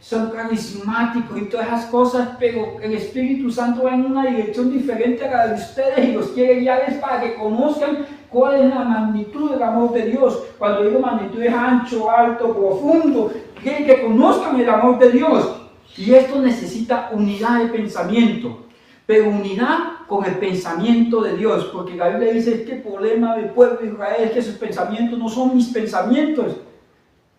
son carismáticos y todas esas cosas, pero el Espíritu Santo va en una dirección diferente a la de ustedes y los quiere guiarles para que conozcan cuál es la magnitud del amor de Dios. Cuando digo magnitud es ancho, alto, profundo. Quieren que conozcan el amor de Dios. Y esto necesita unidad de pensamiento, pero unidad con el pensamiento de Dios, porque la Biblia dice que el problema del pueblo de Israel es que sus pensamientos no son mis pensamientos,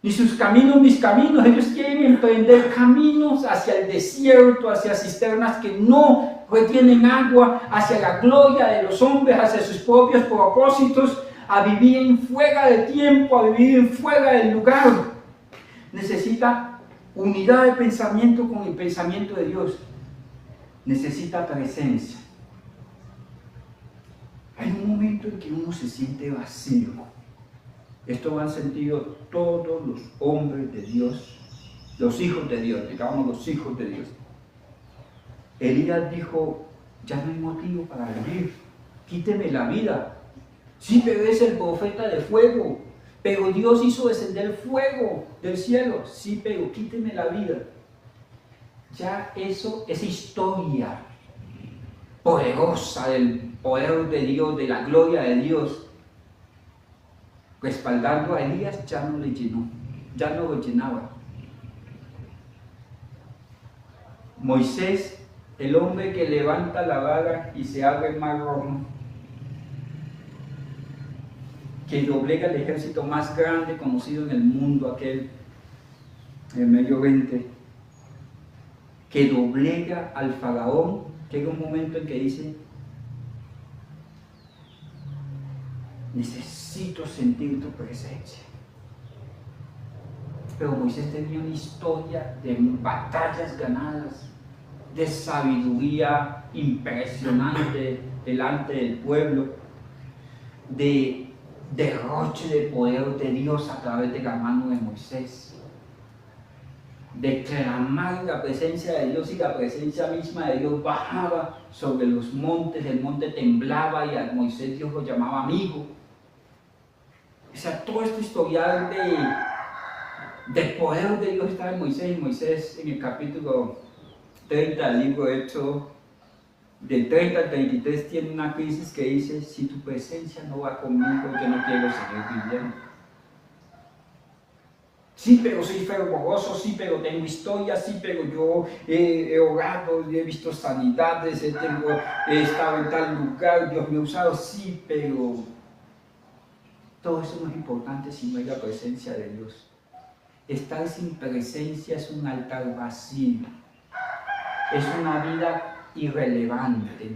ni sus caminos mis caminos. Ellos quieren emprender caminos hacia el desierto, hacia cisternas que no retienen agua, hacia la gloria de los hombres, hacia sus propios propósitos, a vivir en fuera de tiempo, a vivir en fuera del lugar. Necesita unidad de pensamiento con el pensamiento de Dios. Necesita presencia. Hay un momento en que uno se siente vacío. Esto lo han sentido todos los hombres de Dios, los hijos de Dios, digamos los hijos de Dios. Elías dijo, ya no hay motivo para vivir, quíteme la vida. Sí, pero es el profeta de fuego, pero Dios hizo descender fuego del cielo. Sí, pero quíteme la vida. Ya eso es historia poderosa del poder de Dios, de la gloria de Dios. Respaldando a Elías ya no le llenó, ya no lo llenaba. Moisés, el hombre que levanta la vara y se abre el mar rojo, que doblega el ejército más grande conocido en el mundo, aquel en Medio Oriente, que doblega al faraón. Llega un momento en que dice, necesito sentir tu presencia. Pero Moisés tenía una historia de batallas ganadas, de sabiduría impresionante delante del pueblo, de derroche de poder de Dios a través de la mano de Moisés, de clamar la presencia de Dios, y la presencia misma de Dios bajaba sobre los montes, el monte temblaba y a Moisés Dios lo llamaba amigo. O sea, todo este historial del poder de Dios está en Moisés. Y Moisés, en el capítulo 30 del libro de Éxodo, del 30 al 33, tiene una crisis que dice: si tu presencia no va conmigo, yo no quiero seguir viviendo. Sí, pero soy fervoroso, sí, pero tengo historia, sí, pero yo he orado, he visto sanidades, he estado en tal lugar, Dios me ha usado, sí, pero todo eso no es importante si no hay la presencia de Dios. Estar sin presencia es un altar vacío, es una vida irrelevante,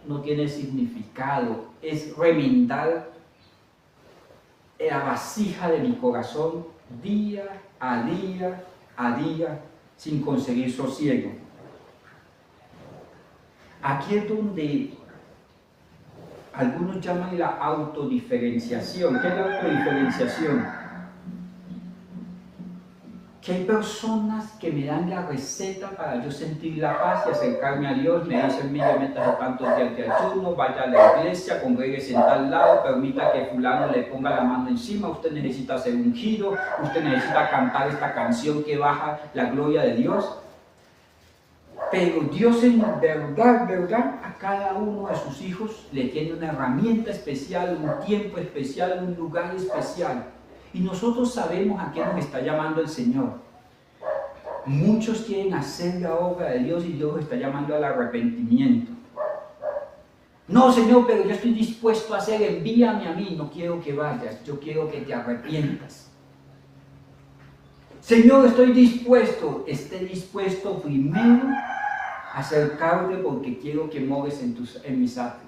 no tiene significado, es remendar la vasija de mi corazón día a día a día sin conseguir sosiego. Aquí es donde algunos llaman la autodiferenciación. ¿Qué es la autodiferenciación? Que hay personas que me dan la receta para yo sentir la paz y acercarme a Dios. Me dicen: mira, métase tantos días de ayuno, vaya a la iglesia, congréguese en tal lado, permita que fulano le ponga la mano encima, usted necesita ser ungido, usted necesita cantar esta canción que baja la gloria de Dios. Pero Dios en verdad, a cada uno de sus hijos le tiene una herramienta especial, un tiempo especial, un lugar especial. Y nosotros sabemos a qué nos está llamando el Señor. Muchos quieren hacer la obra de Dios y Dios los está llamando al arrepentimiento. No, Señor, pero yo estoy dispuesto a hacer, envíame a mí. No quiero que vayas, yo quiero que te arrepientas. Señor, estoy dispuesto. Esté dispuesto primero a acercarte porque quiero que mores en mis atrios.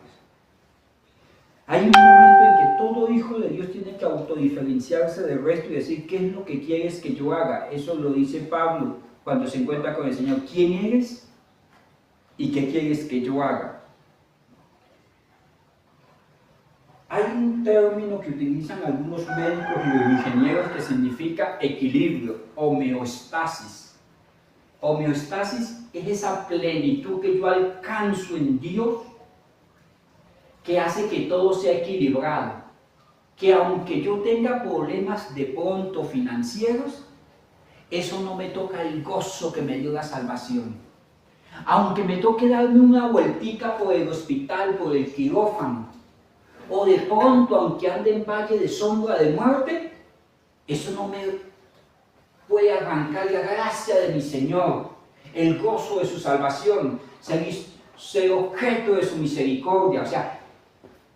Hay un momento en que todo hijo de Dios tiene que autodiferenciarse del resto y decir: ¿qué es lo que quieres que yo haga? Eso lo dice Pablo cuando se encuentra con el Señor. ¿Quién eres y qué quieres que yo haga? Hay un término que utilizan algunos médicos y ingenieros que significa equilibrio, homeostasis. Homeostasis es esa plenitud que yo alcanzo en Dios, que hace que todo sea equilibrado, que aunque yo tenga problemas de pronto financieros, eso no me toca el gozo que me dio la salvación. Aunque me toque darme una vueltica por el hospital, por el quirófano, o de pronto, aunque ande en valle de sombra de muerte, eso no me puede arrancar la gracia de mi Señor, el gozo de su salvación, ser objeto de su misericordia. O sea,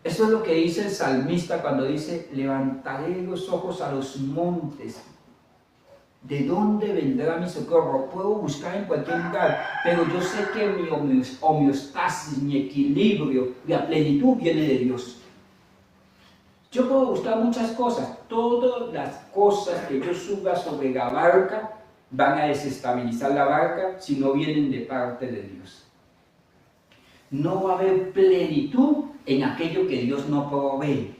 eso es lo que dice el salmista cuando dice: levantaré los ojos a los montes. ¿De dónde vendrá mi socorro? Puedo buscar en cualquier lugar, pero yo sé que mi homeostasis, mi equilibrio, la plenitud viene de Dios. Yo puedo buscar muchas cosas. Todas las cosas que yo suba sobre la barca van a desestabilizar la barca si no vienen de parte de Dios. No va a haber plenitud en aquello que Dios no provee.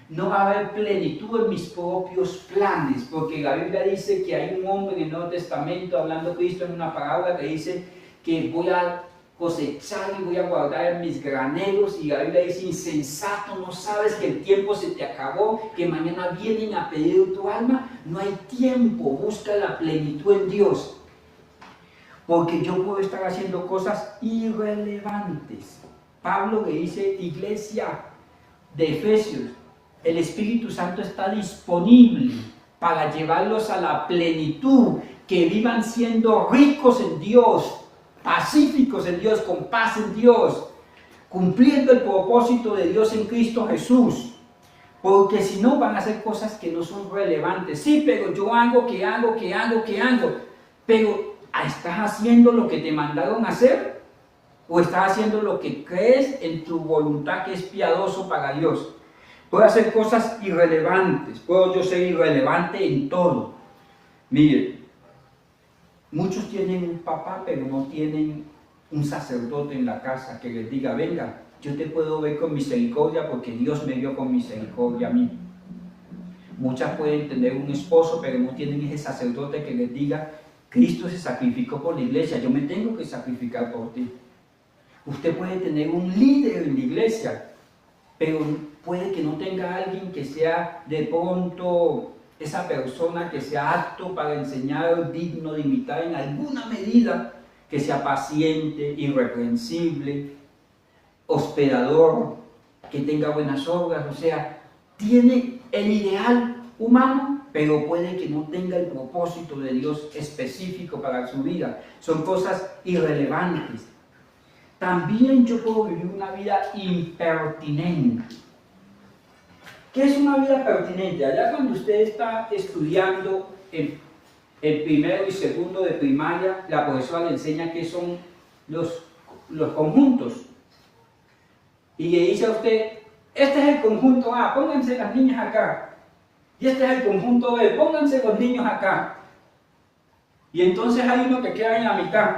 No va a haber plenitud en mis propios planes, porque la Biblia dice que hay un hombre en el Nuevo Testamento, hablando Cristo en una parábola, que dice que voy a cosechar y voy a guardar en mis graneros, y la Biblia dice: insensato, ¿no sabes que el tiempo se te acabó, que mañana vienen a pedir tu alma? No hay tiempo, busca la plenitud en Dios. Porque yo puedo estar haciendo cosas irrelevantes. Pablo le dice: iglesia de Efesios, el Espíritu Santo está disponible para llevarlos a la plenitud, que vivan siendo ricos en Dios, pacíficos en Dios, con paz en Dios, cumpliendo el propósito de Dios en Cristo Jesús. Porque si no, van a hacer cosas que no son relevantes. Sí, pero yo hago, pero ¿estás haciendo lo que te mandaron a hacer? ¿O estás haciendo lo que crees en tu voluntad que es piadoso para Dios? Puedo hacer cosas irrelevantes, puedo yo ser irrelevante en todo. Mire, muchos tienen un papá, pero no tienen un sacerdote en la casa que les diga: venga, yo te puedo ver con misericordia porque Dios me vio con misericordia a mí. Muchas pueden tener un esposo, pero no tienen ese sacerdote que les diga: Cristo se sacrificó por la iglesia, yo me tengo que sacrificar por ti. Usted puede tener un líder en la iglesia, pero puede que no tenga alguien que sea de pronto esa persona que sea apto para enseñar, digno de imitar en alguna medida, que sea paciente, irreprensible, hospedador, que tenga buenas obras, o sea, tiene el ideal humano, pero puede que no tenga el propósito de Dios específico para su vida. Son cosas irrelevantes. También yo puedo vivir una vida impertinente. ¿Qué es una vida pertinente? Allá cuando usted está estudiando el primero y segundo de primaria, la profesora le enseña qué son los conjuntos. Y le dice a usted, este es el conjunto A, pónganse las niñas acá. Y este es el conjunto B, pónganse los niños acá. Y entonces hay uno que queda en la mitad.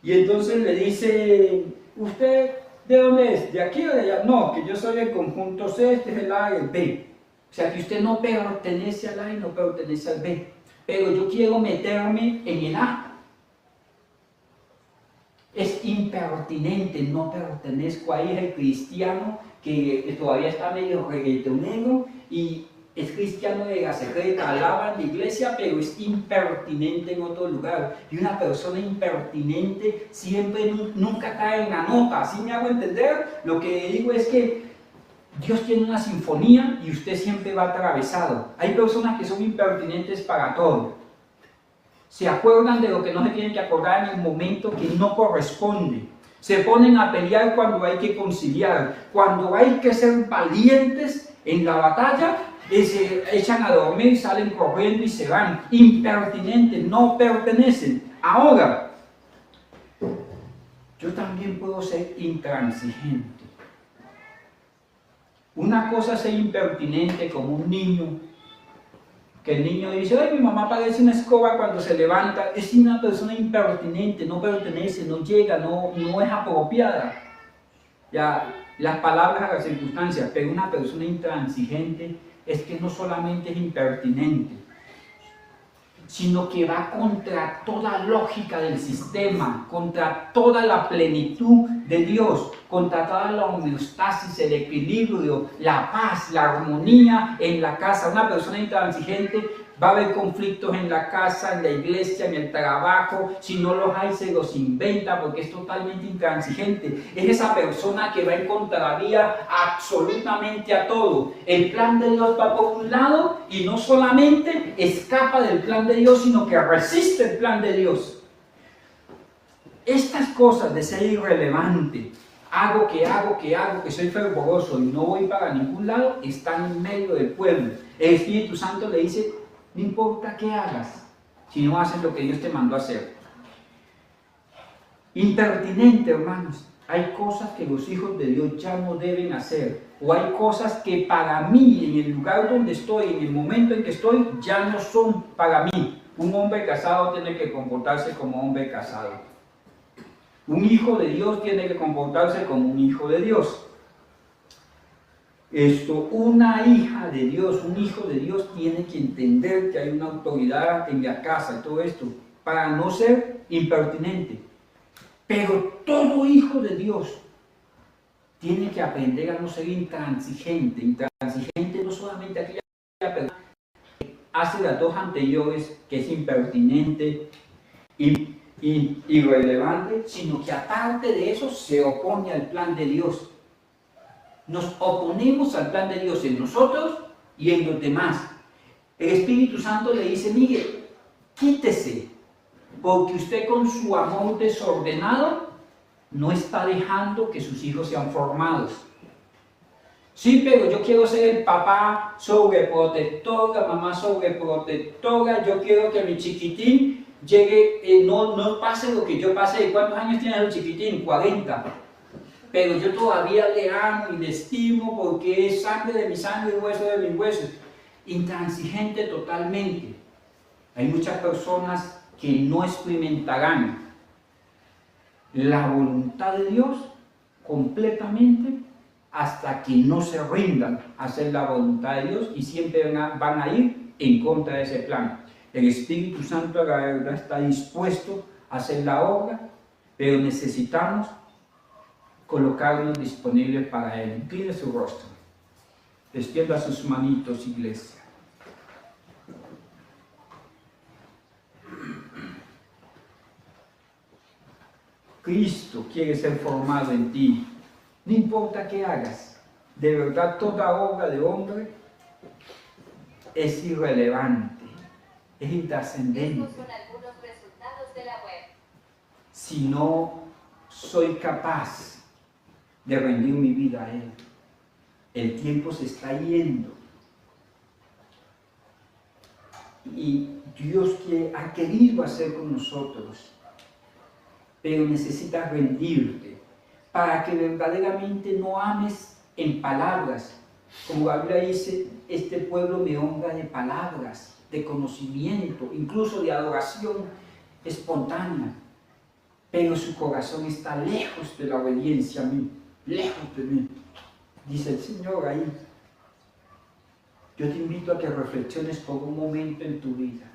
Y entonces le dice, ¿usted de dónde es? ¿De aquí o de allá? No, que yo soy el conjunto C, este es el A y el B. O sea que usted no pertenece al A y no pertenece al B. Pero yo quiero meterme en el A. Es impertinente, no pertenezco ahí. Es el cristiano que todavía está medio reggaetonero y es cristiano de la secreta, alaba en la iglesia, pero es impertinente en otro lugar. Y una persona impertinente siempre, nunca cae en la nota. ¿Sí me hago entender? Lo que digo es que Dios tiene una sinfonía y usted siempre va atravesado. Hay personas que son impertinentes para todo. Se acuerdan de lo que no se tienen que acordar en el momento que no corresponde. Se ponen a pelear cuando hay que conciliar. Cuando hay que ser valientes en la batalla, se echan a dormir, salen corriendo y se van. Impertinentes, no pertenecen. Ahora, yo también puedo ser intransigente. Una cosa es ser impertinente como un niño, que el niño dice, ay, mi mamá parece una escoba cuando se levanta. Es una persona impertinente, no pertenece, no llega, no es apropiada. Ya, las palabras a las circunstancias, pero una persona intransigente es que no solamente es impertinente, sino que va contra toda lógica del sistema, contra toda la plenitud de Dios, contra toda la homeostasis, el equilibrio, la paz, la armonía en la casa. Una persona intransigente va a haber conflictos en la casa, en la iglesia, en el trabajo. Si no los hay, se los inventa porque es totalmente intransigente. Es esa persona que va en contravía absolutamente a todo. El plan de Dios va por un lado y no solamente escapa del plan de Dios, sino que resiste el plan de Dios. Estas cosas de ser irrelevante, que soy fervoroso y no voy para ningún lado, están en medio del pueblo. El Espíritu Santo le dice, no importa qué hagas, si no haces lo que Dios te mandó a hacer. Impertinente, hermanos. Hay cosas que los hijos de Dios ya no deben hacer. O hay cosas que para mí, en el lugar donde estoy, en el momento en que estoy, ya no son para mí. Un hombre casado tiene que comportarse como hombre casado. Un hijo de Dios tiene que comportarse como un hijo de Dios. Una hija de Dios, un hijo de Dios tiene que entender que hay una autoridad en la casa y todo esto, para no ser impertinente. Pero todo hijo de Dios tiene que aprender a no ser intransigente. Intransigente no solamente aquella persona que hace las dos anteriores, que es impertinente y irrelevante, sino que aparte de eso se opone al plan de Dios. Nos oponemos al plan de Dios en nosotros y en los demás. El Espíritu Santo le dice, Miguel, quítese, porque usted con su amor desordenado no está dejando que sus hijos sean formados. Sí, pero yo quiero ser el papá sobreprotector, la mamá sobreprotectora, yo quiero que mi chiquitín llegue, no pase lo que yo pasé. ¿Cuántos años tiene el chiquitín? 40. Pero yo todavía le amo y le estimo porque es sangre de mi sangre y hueso de mis huesos. Intransigente totalmente. Hay muchas personas que no experimentarán la voluntad de Dios completamente hasta que no se rindan a hacer la voluntad de Dios y siempre van a ir en contra de ese plan. El Espíritu Santo, la verdad, está dispuesto a hacer la obra, pero necesitamos colocarnos disponibles para Él. Incline su rostro. Extienda sus manitos, iglesia. Cristo quiere ser formado en ti. No importa qué hagas. De verdad, toda obra de hombre es irrelevante, es intrascendente. Estos son algunos resultados de la web. Si no soy capaz de rendir mi vida a Él, el tiempo se está yendo. Y Dios ha querido hacer con nosotros, pero necesitas rendirte para que verdaderamente no ames en palabras. Como la Biblia dice, este pueblo me honra de palabras, de conocimiento, incluso de adoración espontánea, pero su corazón está lejos de la obediencia a mí, lejos de mí. Dice el Señor ahí. Yo te invito a que reflexiones por un momento en tu vida.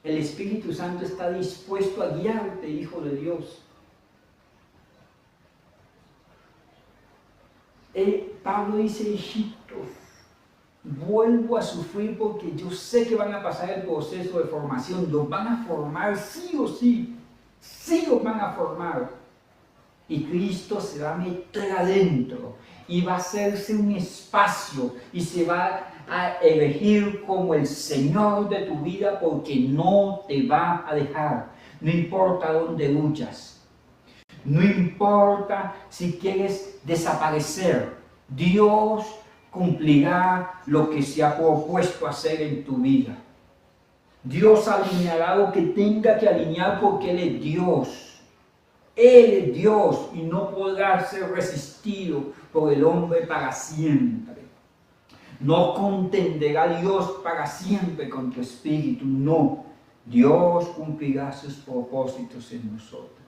El Espíritu Santo está dispuesto a guiarte, hijo de Dios. Pablo dice, hijitos, vuelvo a sufrir porque yo sé que van a pasar el proceso de formación, los van a formar sí o sí, sí los van a formar. Y Cristo se va a meter adentro y va a hacerse un espacio y se va a elegir como el Señor de tu vida porque no te va a dejar. No importa dónde huyas, no importa si quieres desaparecer, Dios cumplirá lo que se ha propuesto hacer en tu vida. Dios alineará lo que tenga que alinear porque Él es Dios. Él es Dios y no podrá ser resistido por el hombre para siempre. No contenderá Dios para siempre con tu espíritu, no. Dios cumplirá sus propósitos en nosotros.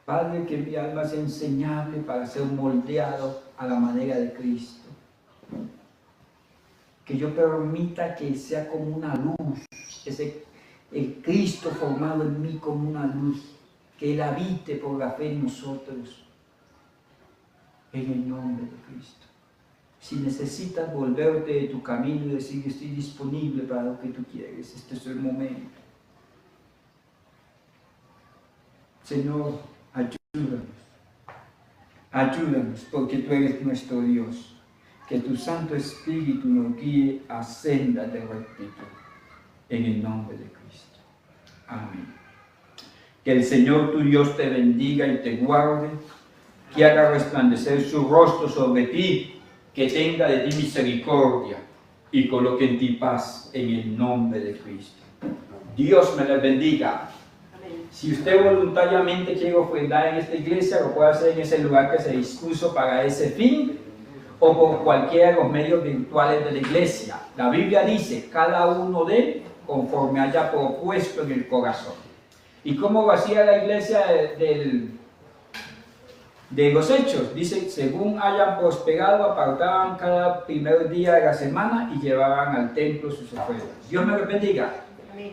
Padre, que mi alma sea enseñable para ser moldeado a la manera de Cristo. Que yo permita que sea como una luz, el Cristo formado en mí como una luz, que Él habite por la fe en nosotros, en el nombre de Cristo. Si necesitas volverte de tu camino y decir, estoy disponible para lo que tú quieres, este es el momento. Señor, ayúdanos, porque tú eres nuestro Dios. Que tu Santo Espíritu nos guíe a sendas de rectitud, en el nombre de Cristo. Amén. Que el Señor tu Dios te bendiga y te guarde, que haga resplandecer su rostro sobre ti, que tenga de ti misericordia y coloque en ti paz en el nombre de Cristo. Dios me les bendiga. Si usted voluntariamente quiere ofrendar en esta iglesia, lo puede hacer en ese lugar que se dispuso para ese fin o por cualquiera de los medios virtuales de la iglesia. La Biblia dice, cada uno dé conforme haya propuesto en el corazón. ¿Y cómo lo hacía la iglesia de los Hechos? Dice, según hayan prosperado, apartaban cada primer día de la semana y llevaban al templo sus ofrendas. Dios me lo bendiga. Amén.